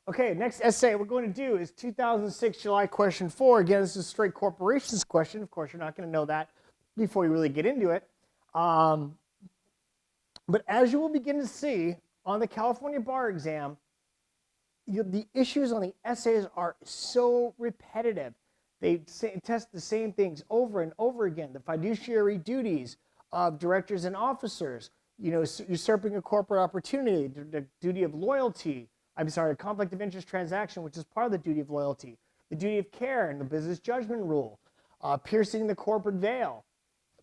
Okay, next essay we're going to do is 2006 July question 4. Again, this is a straight corporations question. Of course, you're not going to know that before you really get into it. But as you will begin to see on the California bar exam, the issues on the essays are so repetitive. They test the same things over and over again. The fiduciary duties of directors and officers, usurping a corporate opportunity, the duty of loyalty, conflict of interest transaction, which is part of the duty of loyalty, the duty of care and the business judgment rule, piercing the corporate veil,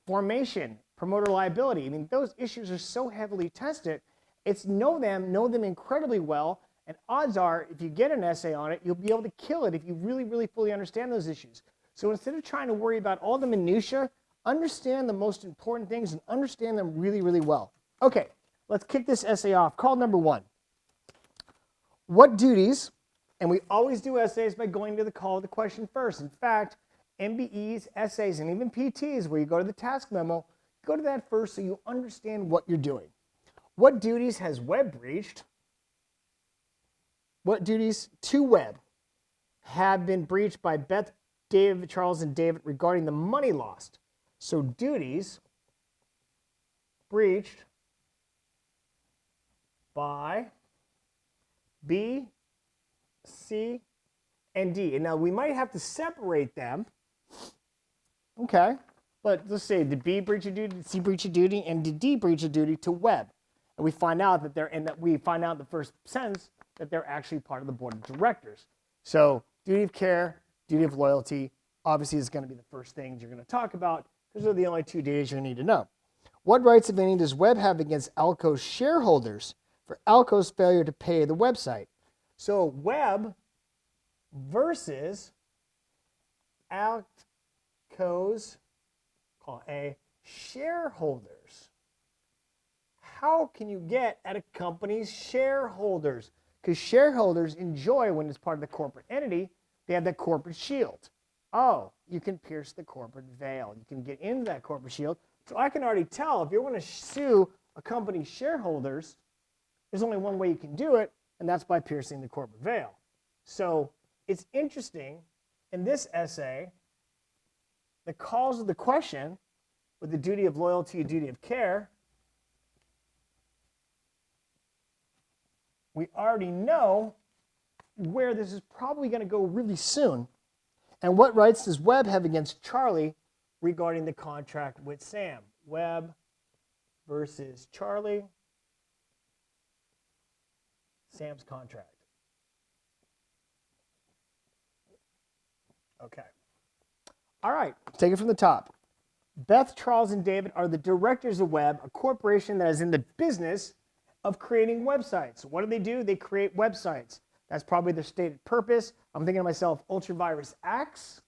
formation, promoter liability. I mean, those issues are so heavily tested. It's know them incredibly well, and odds are, if you get an essay on it, you'll be able to kill it if you really, really fully understand those issues. So instead of trying to worry about all the minutiae, understand the most important things and understand them really, really well. Okay, let's kick this essay off. Call number 1. What duties, and we always do essays by going to the call of the question first. In fact, MBEs, essays, and even PTs, where you go to the task memo, go to that first so you understand what you're doing. What duties has Webb breached? What duties to Webb have been breached by Beth, David, Charles, and David regarding the money lost? So duties breached by B, C, and D. And now we might have to separate them. Okay, but let's say did B breach a duty, did C breach a duty, and did D breach a duty to Webb? And we find out that we find out in the first sentence that they're actually part of the board of directors. So duty of care, duty of loyalty, obviously is going to be the first things you're going to talk about because they're the only 2 duties you need to know. What rights, if any, does Webb have against Alco's shareholders for Alco's failure to pay the website? So Webb versus Alco's, call A, shareholders. How can you get at a company's shareholders? Because shareholders enjoy, when it's part of the corporate entity, they have that corporate shield. Oh, you can pierce the corporate veil. You can get into that corporate shield. So I can already tell if you're going to sue a company's shareholders, there's only one way you can do it, and that's by piercing the corporate veil. So it's interesting, in this essay, the calls of the question with the duty of loyalty and duty of care, we already know where this is probably going to go really soon. And what rights does Webb have against Charlie regarding the contract with Sam? Webb versus Charlie, Sam's contract. Okay. All right, take it from the top. Beth, Charles, and David are the directors of Webb, a corporation that is in the business of creating websites. What do? They create websites. That's probably their stated purpose. I'm thinking to myself, ultravirus acts.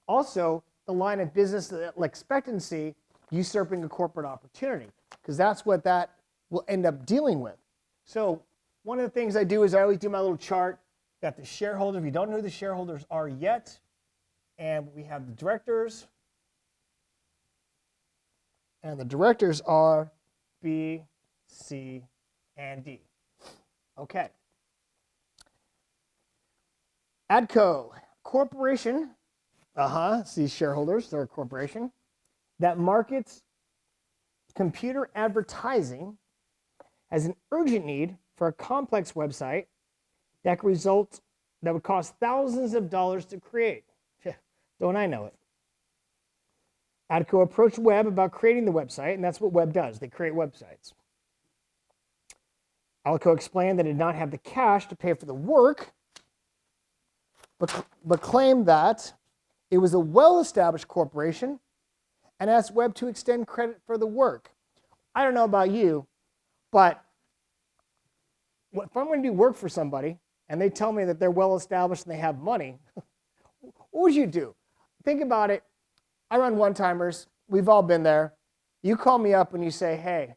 Also, the line of business expectancy, usurping a corporate opportunity, because that's what that will end up dealing with. So one of the things I do is I always do my little chart. Got the shareholder. If you don't know who the shareholders are yet, and we have the directors. And the directors are B, C, and D. Okay. ADCO, corporation, see shareholders, they're a corporation, that markets computer advertising has an urgent need for a complex website that would cost thousands of dollars to create. Don't I know it? ADCO approached Webb about creating the website, and that's what Webb does. They create websites. ADCO explained that it did not have the cash to pay for the work, but claimed that it was a well-established corporation and asked Webb to extend credit for the work. I don't know about you, but if I'm going to do work for somebody and they tell me that they're well-established and they have money, what would you do? Think about it. I run one-timers. We've all been there. You call me up and you say, hey,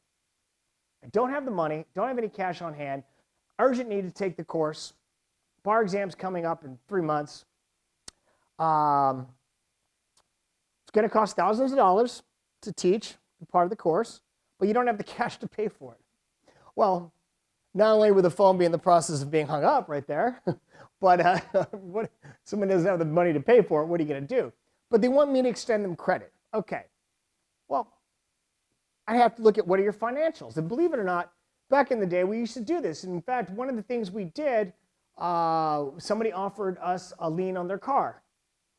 I don't have the money, don't have any cash on hand, urgent need to take the course. Bar exam's coming up in 3 months. It's going to cost thousands of dollars to teach part of the course, but you don't have the cash to pay for it. Well, not only would the phone be in the process of being hung up right there, but what, someone doesn't have the money to pay for it, what are you going to do? But they want me to extend them credit. Okay, well, I have to look at what are your financials. And believe it or not, back in the day, we used to do this. And in fact, one of the things we did, somebody offered us a lien on their car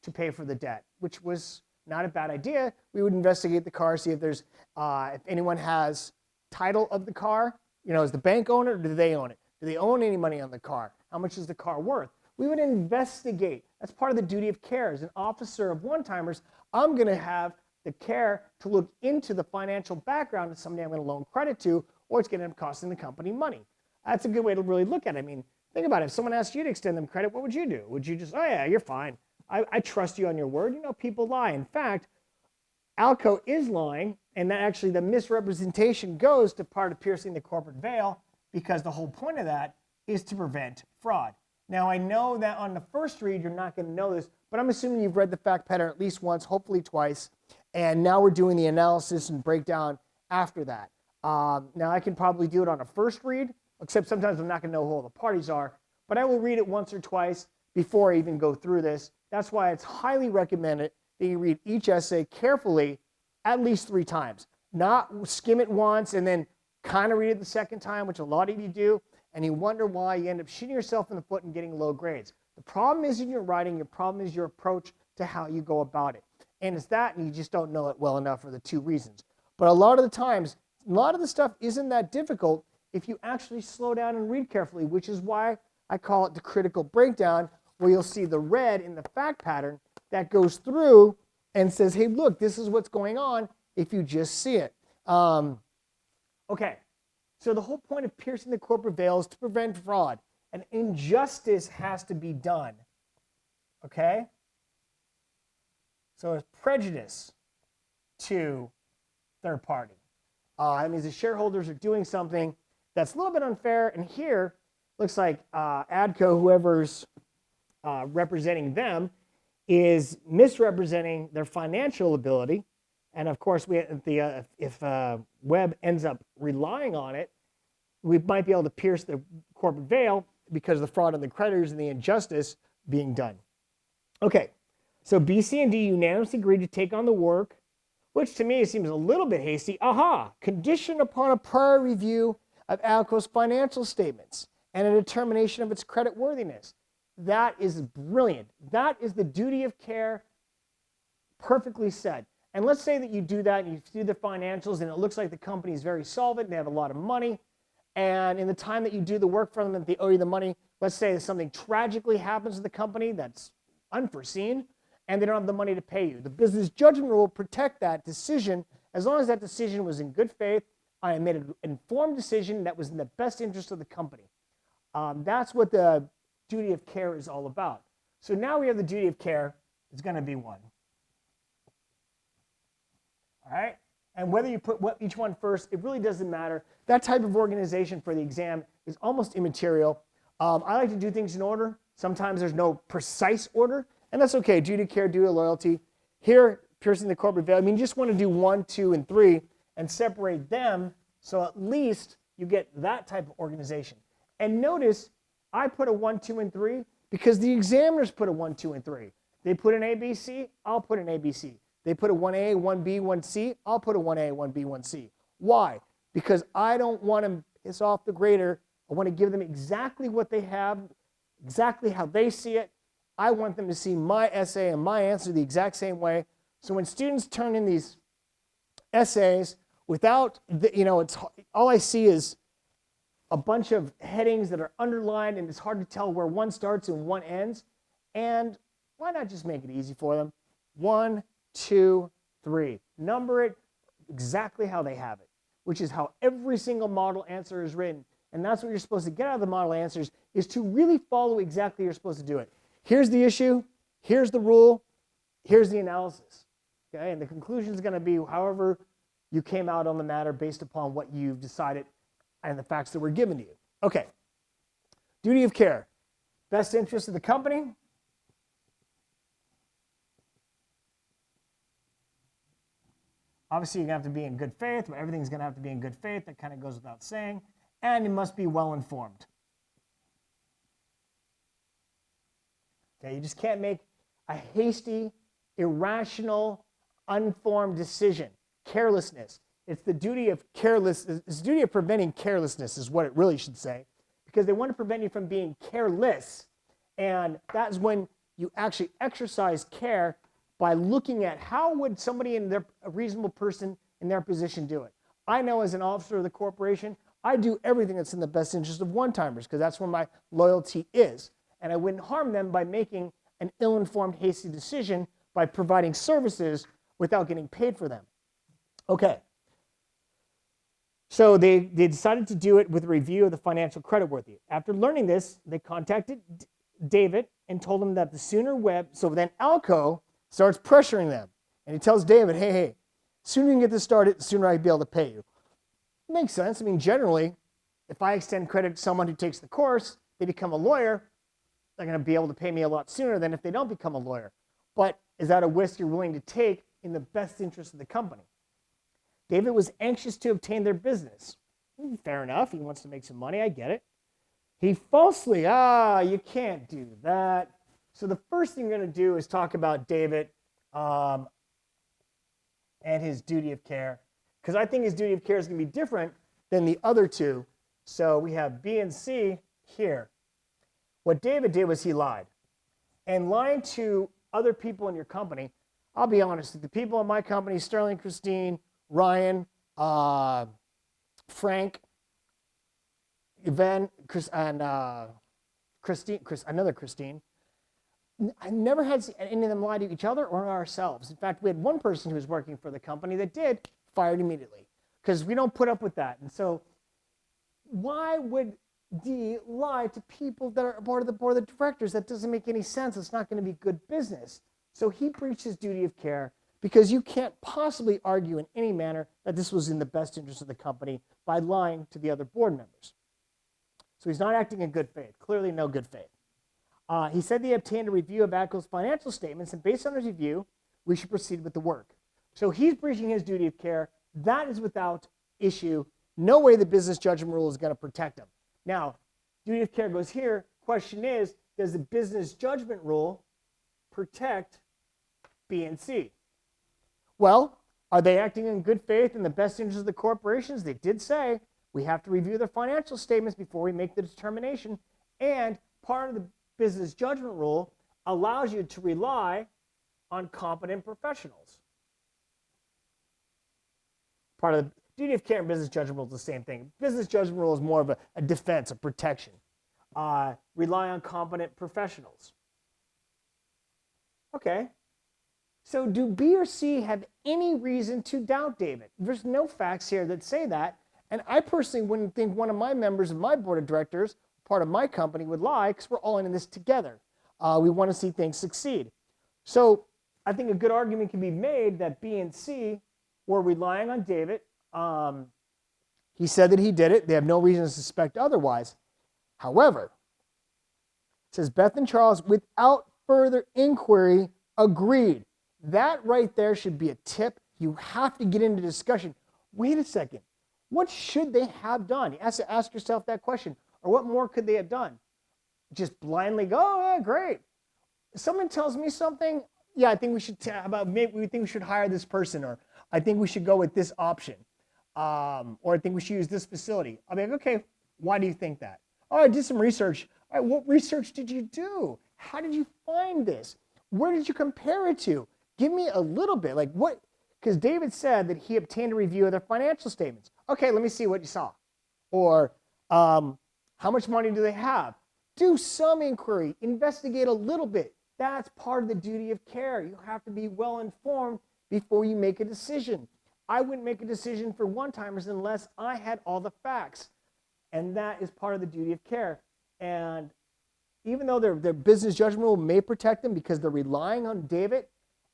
to pay for the debt, which was not a bad idea. We would investigate the car, see if there's, if anyone has title of the car. You know, is the bank owner or do they own it? Do they own any money on the car? How much is the car worth? We would investigate. That's part of the duty of care. As an officer of one-timers, I'm going to have the care to look into the financial background of somebody I'm going to loan credit to, or it's going to end up costing the company money. That's a good way to really look at it. I mean, think about it. If someone asked you to extend them credit, what would you do? Would you just, oh yeah, you're fine. I trust you on your word. You know, people lie. In fact, Alco is lying, and that actually the misrepresentation goes to part of piercing the corporate veil, because the whole point of that is to prevent fraud. Now, I know that on the first read, you're not going to know this, but I'm assuming you've read the fact pattern at least once, hopefully twice, and now we're doing the analysis and breakdown after that. Now, I can probably do it on a first read, except sometimes I'm not going to know who all the parties are, but I will read it once or twice before I even go through this. That's why it's highly recommended that you read each essay carefully at least 3 times. Not skim it once and then kind of read it the second time, which a lot of you do, and you wonder why you end up shooting yourself in the foot and getting low grades. The problem isn't your writing, your problem is your approach to how you go about it. And it's that, and you just don't know it well enough for the 2 reasons. But a lot of the times, a lot of the stuff isn't that difficult if you actually slow down and read carefully, which is why I call it the critical breakdown, where you'll see the red in the fact pattern that goes through and says, hey, look, this is what's going on if you just see it. Okay, so the whole point of piercing the corporate veil is to prevent fraud. And injustice has to be done, okay? So it's prejudice to third party. That means the shareholders are doing something that's a little bit unfair, and here looks like ADCO, whoever's representing them, is misrepresenting their financial ability. And of course, if Webb ends up relying on it, we might be able to pierce the corporate veil because of the fraud on the creditors and the injustice being done. Okay, so B, C, and D unanimously agreed to take on the work, which to me seems a little bit hasty. Aha, conditioned upon a prior review of ALCO's financial statements and a determination of its credit worthiness. That is brilliant. That is the duty of care, perfectly said. And let's say that you do that and you do the financials and it looks like the company is very solvent and they have a lot of money. And in the time that you do the work for them, if they owe you the money, let's say something tragically happens to the company that's unforeseen and they don't have the money to pay you. The business judgment rule will protect that decision as long as that decision was in good faith. I made an informed decision that was in the best interest of the company. That's what the duty of care is all about. So now we have the duty of care. It's going to be 1. All right? And whether you put each one first, it really doesn't matter. That type of organization for the exam is almost immaterial. I like to do things in order. Sometimes there's no precise order, and that's okay. Duty of care, duty of loyalty. Here, piercing the corporate veil, I mean, you just want to do 1, 2, and 3 and separate them so at least you get that type of organization. And notice I put a 1, 2, and 3 because the examiners put a 1, 2, and 3. They put an ABC, I'll put an ABC. They put a 1A, 1B, 1C, I'll put a 1A, 1B, 1C. Why? Because I don't want to piss off the grader. I want to give them exactly what they have, exactly how they see it. I want them to see my essay and my answer the exact same way. So when students turn in these essays without, it's all I see is a bunch of headings that are underlined, and it's hard to tell where one starts and one ends. And why not just make it easy for them? 1, 2, 3. Number it exactly how they have it, which is how every single model answer is written. And that's what you're supposed to get out of the model answers, is to really follow exactly how you're supposed to do it. Here's the issue, here's the rule, here's the analysis. Okay? And the conclusion is going to be however you came out on the matter based upon what you've decided and the facts that were given to you. Okay. Duty of care. Best interest of the company. Obviously, you're going to have to be in good faith, but everything's going to have to be in good faith. That kind of goes without saying. and it must be well informed. Okay, you just can't make a hasty, irrational, unformed decision. Carelessness. It's the duty of it's the duty of preventing carelessness is what it really should say, because they want to prevent you from being careless, and that's when you actually exercise care by looking at how would somebody a reasonable person in their position do it. I know as an officer of the corporation, I do everything that's in the best interest of one-timers because that's where my loyalty is. And I wouldn't harm them by making an ill-informed, hasty decision by providing services without getting paid for them. Okay. So they decided to do it with a review of the financial creditworthy. After learning this, they contacted David and told him that the sooner so then Alco starts pressuring them. And he tells David, hey, sooner you can get this started, the sooner I'll be able to pay you. Makes sense. I mean, generally, if I extend credit to someone who takes the course, they become a lawyer, they're going to be able to pay me a lot sooner than if they don't become a lawyer. But is that a risk you're willing to take in the best interest of the company? David was anxious to obtain their business. Fair enough. He wants to make some money. I get it. He falsely, you can't do that. So the first thing we're going to do is talk about David and his duty of care, because I think his duty of care is going to be different than the other two. So we have B and C here. What David did was he lied. And lying to other people in your company, I'll be honest, the people in my company, Sterling, Christine, Ryan, Frank, Yvonne, and another Christine, I never had any of them lie to each other or ourselves. In fact, we had one person who was working for the company that did, fired immediately, because we don't put up with that. And so why would D lie to people that are part of the board of directors? That doesn't make any sense. It's not going to be good business. So he breached his duty of care because you can't possibly argue in any manner that this was in the best interest of the company by lying to the other board members. So he's not acting in good faith. Clearly no good faith. He said he obtained a review of ATCO's financial statements, and based on his review, we should proceed with the work. So he's breaching his duty of care. That is without issue. No way the business judgment rule is going to protect him. Now, duty of care goes here. Question is, does the business judgment rule protect B and C? Well, are they acting in good faith in the best interest of the corporations? They did say we have to review their financial statements before we make the determination. And part of the business judgment rule allows you to rely on competent professionals. Part of the duty of care and business judgment rule is the same thing. Business judgment rule is more of a defense, a protection. Rely on competent professionals. Okay. So do B or C have any reason to doubt David? There's no facts here that say that. And I personally wouldn't think one of my members of my board of directors, part of my company, would lie, because we're all in this together. We want to see things succeed. So I think a good argument can be made that B and C were relying on David. He said that he did it. They have no reason to suspect otherwise. However, it says Beth and Charles, without further inquiry, agreed. That right there should be a tip. You have to get into discussion. Wait a second. What should they have done? You have to ask yourself that question. Or what more could they have done? Just blindly go, oh, yeah, great. If someone tells me something, yeah, I think we should maybe we think we should hire this person, or I think we should go with this option, or I think we should use this facility. I'll be like, okay, why do you think that? Oh, I did some research. All right, what research did you do? How did you find this? Where did you compare it to? Give me a little bit, like what? Because David said that he obtained a review of their financial statements. Okay, let me see what you saw. Or how much money do they have? Do some inquiry, investigate a little bit. That's part of the duty of care. You have to be well informed before you make a decision. I wouldn't make a decision for one-timers unless I had all the facts. And that is part of the duty of care. And even though their business judgment rule may protect them because they're relying on David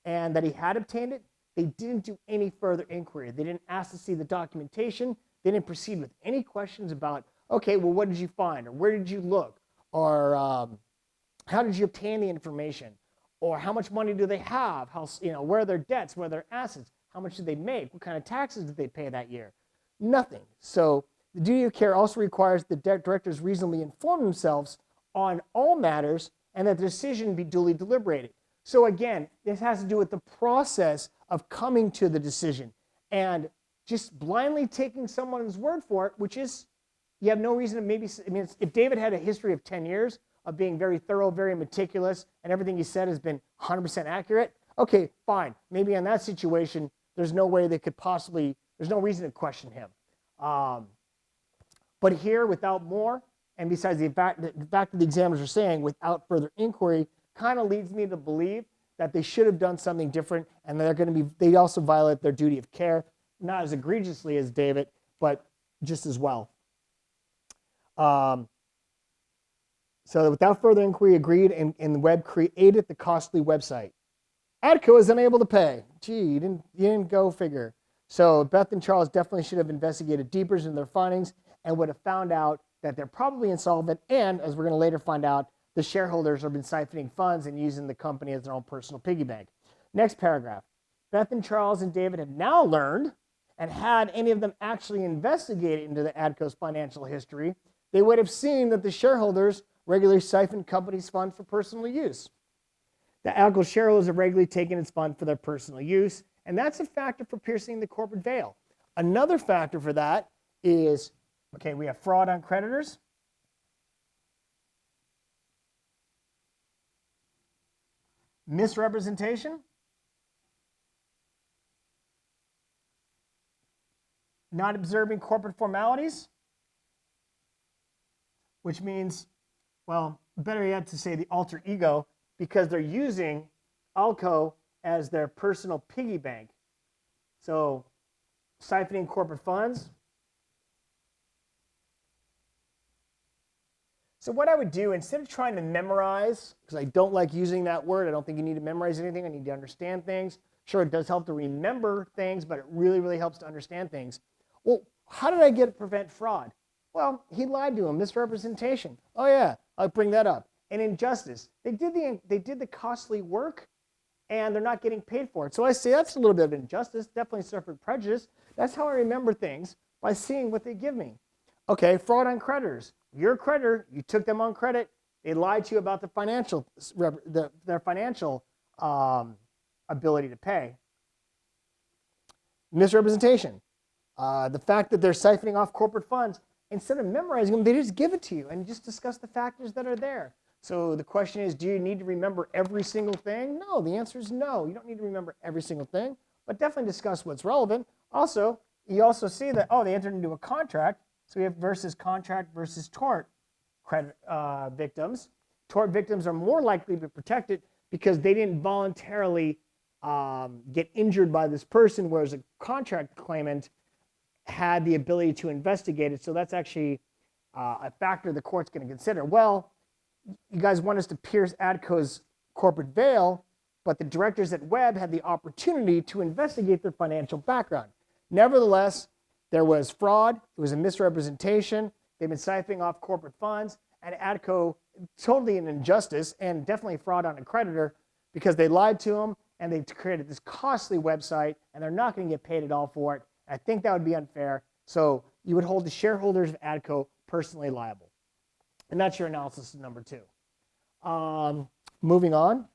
and that he had obtained it, they didn't do any further inquiry. They didn't ask to see the documentation. They didn't proceed with any questions about, okay, well, what did you find? Or where did you look? Or how did you obtain the information? Or how much money do they have? How, where are their debts? Where are their assets? How much did they make? What kind of taxes did they pay that year? Nothing. So The duty of care also requires the directors reasonably inform themselves on all matters and that the decision be duly deliberated. So again, this has to do with the process of coming to the decision, and just blindly taking someone's word for it, which is, you have no reason to maybe, I mean, if David had a history of 10 years of being very thorough, very meticulous, and everything he said has been 100% accurate, okay, fine. Maybe in that situation, there's no way they could possibly, there's no reason to question him. But here, without more, and besides the fact that the examiners are saying without further inquiry, kind of leads me to believe that they should have done something different, and they're going to be, they also violate their duty of care, not as egregiously as David, but just as well. So without further inquiry, agreed, and Webb created the costly website. ADCO is unable to pay. Gee, you didn't go figure. So Beth and Charles definitely should have investigated deeper into their findings and would have found out that they're probably insolvent, and as we're going to later find out, the shareholders have been siphoning funds and using the company as their own personal piggy bank. Next paragraph. Beth and Charles and David have now learned, and had any of them actually investigated into the ADCO's financial history, they would have seen that the shareholders regularly siphoned company's funds for personal use. The ADCO shareholders have regularly taken its fund for their personal use, and that's a factor for piercing the corporate veil. Another factor for that is, okay, we have fraud on creditors. Misrepresentation. Not observing corporate formalities, which means, well, better yet to say the alter ego, because they're using ALCO as their personal piggy bank. So siphoning corporate funds. So what I would do, instead of trying to memorize, because I don't like using that word, I don't think you need to memorize anything, I need to understand things. Sure, it does help to remember things, but it really, really helps to understand things. Well, how did I prevent fraud? Well, he lied to him, misrepresentation. Oh yeah, I'll bring that up. And injustice. They did the costly work, and they're not getting paid for it. So I say that's a little bit of injustice, definitely suffered prejudice. That's how I remember things, by seeing what they give me. Okay, fraud on creditors. You're a creditor, you took them on credit, they lied to you about their financial ability to pay. Misrepresentation. The fact that they're siphoning off corporate funds, instead of memorizing them, they just give it to you and just discuss the factors that are there. So the question is, do you need to remember every single thing? No, the answer is no. You don't need to remember every single thing, but definitely discuss what's relevant. Also, you also see that, oh, they entered into a contract. So we have versus contract versus tort credit victims. Tort victims are more likely to be protected because they didn't voluntarily get injured by this person, whereas a contract claimant had the ability to investigate it. So that's actually a factor the court's going to consider. Well, you guys want us to pierce ADCO's corporate veil, but the directors at Webb had the opportunity to investigate their financial background. Nevertheless, there was fraud, it was a misrepresentation, they've been siphoning off corporate funds, and ADCO, totally an injustice and definitely fraud on a creditor because they lied to them and they created this costly website and they're not going to get paid at all for it. I think that would be unfair. So you would hold the shareholders of ADCO personally liable. And that's your analysis of number 2. Moving on.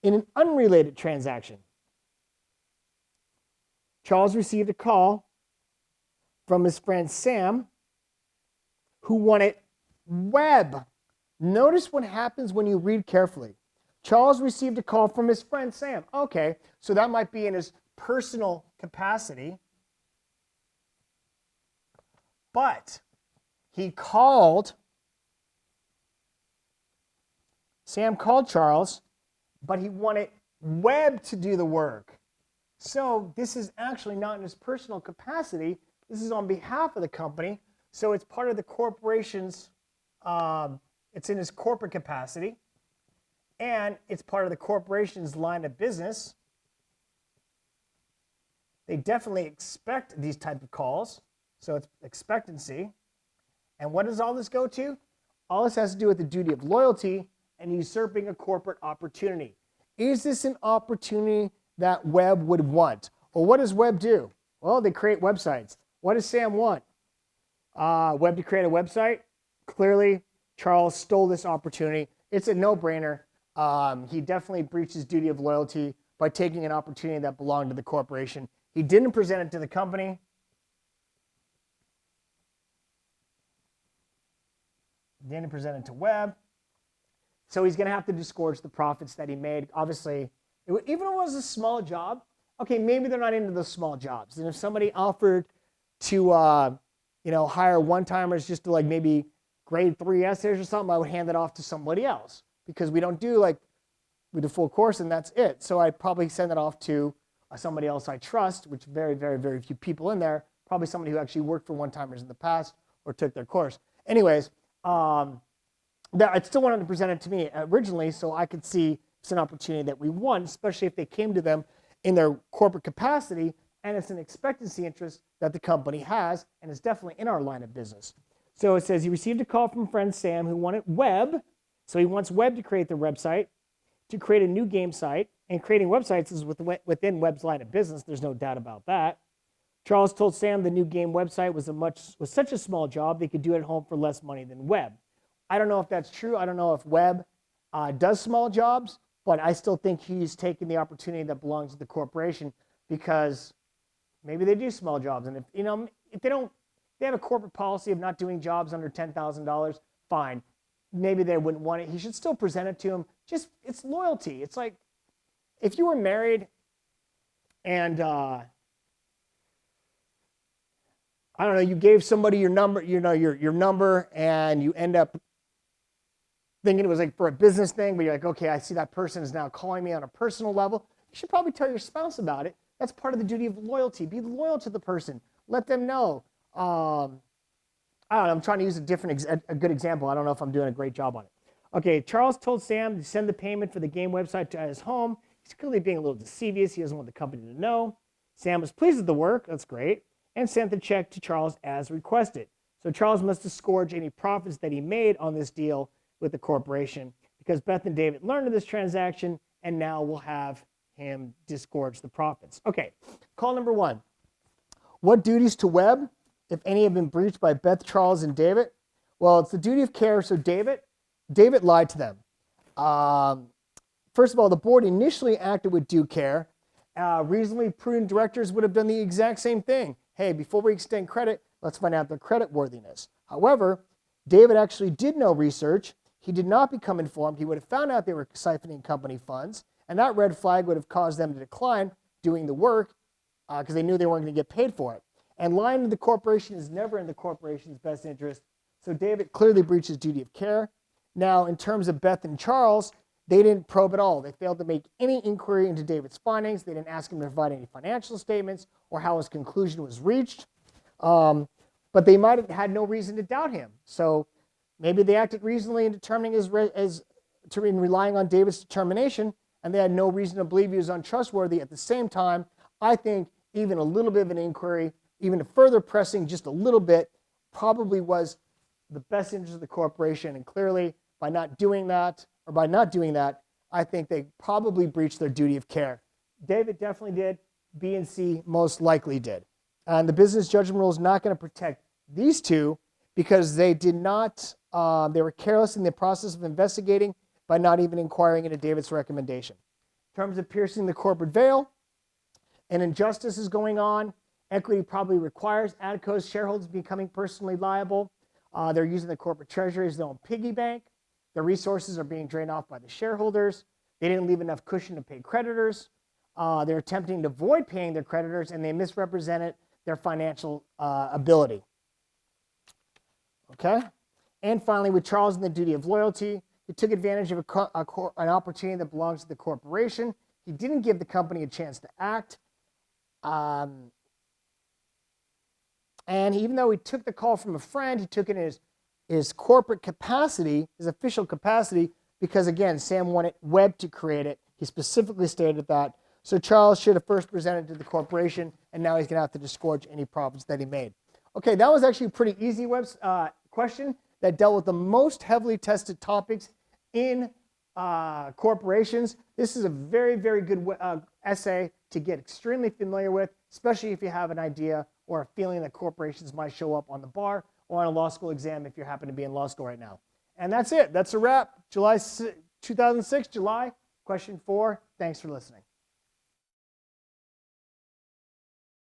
In an unrelated transaction, Charles received a call from his friend Sam, who wanted Webb. Notice what happens when you read carefully. Charles received a call from his friend Sam. Okay, so that might be in his personal capacity. But Sam called Charles, but he wanted Webb to do the work. So this is actually not in his personal capacity. This is on behalf of the company. So it's part of the corporation's, it's in his corporate capacity. And it's part of the corporation's line of business. They definitely expect these type of calls. So it's expectancy. And what does all this go to? All this has to do with the duty of loyalty and usurping a corporate opportunity. Is this an opportunity that Webb would want? Or what does Webb do? Well, they create websites. What does Sam want? Web to create a website. Clearly, Charles stole this opportunity. It's a no-brainer. He definitely breached his duty of loyalty by taking an opportunity that belonged to the corporation. He didn't present it to the company. Didn't present it to Web. So he's going to have to disgorge the profits that he made. Obviously, even if it was a small job, okay, maybe they're not into those small jobs. And if somebody offered to, hire one-timers just to like maybe grade 3 essays or something, I would hand it off to somebody else because we don't do we do full course and that's it. So I'd probably send it off to somebody else I trust, which very, very, very few people in there, probably somebody who actually worked for one-timers in the past or took their course. Anyways, I still wanted to present it to me originally so I could see it's an opportunity that we won, especially if they came to them in their corporate capacity, and it's an expectancy interest that the company has, and it's definitely in our line of business. So it says he received a call from friend Sam who wanted Web, so he wants Web to create the website, to create a new game site, and creating websites is within Web's line of business, there's no doubt about that. Charles told Sam the new game website was such a small job they could do it at home for less money than Web. I don't know if that's true. I don't know if Web does small jobs, but I still think he's taking the opportunity that belongs to the corporation because maybe they do small jobs. And if they have a corporate policy of not doing jobs under $10,000, fine. Maybe they wouldn't want it. He should still present it to him. It's loyalty. It's like if you were married and I don't know, you gave somebody your number, your number, and you end up thinking it was like for a business thing, but you're like, okay, I see that person is now calling me on a personal level. You should probably tell your spouse about it. That's part of the duty of loyalty. Be loyal to the person. Let them know. I don't know. I'm trying to use a good example. I don't know if I'm doing a great job on it. Okay, Charles told Sam to send the payment for the game website to his home. He's clearly being a little deceivious. He doesn't want the company to know. Sam was pleased with the work. That's great. And sent the check to Charles as requested. So Charles must disgorge any profits that he made on this deal with the corporation because Beth and David learned of this transaction and now we'll have him disgorge the profits. Okay, call number 1. What duties to Web, if any, have been breached by Beth, Charles, and David? Well, it's the duty of care. So David lied to them. First of all, the board initially acted with due care. Reasonably prudent directors would have done the exact same thing. Hey, before we extend credit, let's find out their credit worthiness. However, David actually did no research. He did not become informed. He would have found out they were siphoning company funds, and that red flag would have caused them to decline doing the work because they knew they weren't going to get paid for it. And lying to the corporation is never in the corporation's best interest. So David clearly breached his duty of care. Now, in terms of Beth and Charles, they didn't probe at all. They failed to make any inquiry into David's findings. They didn't ask him to provide any financial statements or how his conclusion was reached. But they might have had no reason to doubt him. So maybe they acted reasonably in determining in relying on David's determination, and they had no reason to believe he was untrustworthy. At the same time, I think even a little bit of an inquiry, even further pressing just a little bit, probably was the best interest of the corporation. And clearly, by not doing that, I think they probably breached their duty of care. David definitely did. B and C most likely did. And the business judgment rule is not going to protect these two because they did not, they were careless in the process of investigating by not even inquiring into David's recommendation. In terms of piercing the corporate veil, an injustice is going on. Equity probably requires ADCO's shareholders becoming personally liable. They're using the corporate treasury as their own piggy bank. Their resources are being drained off by the shareholders. They didn't leave enough cushion to pay creditors. They're attempting to avoid paying their creditors, and they misrepresented their financial ability. Okay? And finally, with Charles and the duty of loyalty, he took advantage of an opportunity that belongs to the corporation. He didn't give the company a chance to act. And even though he took the call from a friend, he took it in his corporate capacity, his official capacity, because again, Sam wanted Web to create it. He specifically stated that. So Charles should have first presented to the corporation, and now he's going to have to disgorge any profits that he made. Okay, that was actually a pretty easy question that dealt with the most heavily tested topics in corporations. This is a very, very good essay to get extremely familiar with, especially if you have an idea or a feeling that corporations might show up on the bar or on a law school exam if you happen to be in law school right now. And that's it. That's a wrap. July 2006, July, question 4. Thanks for listening.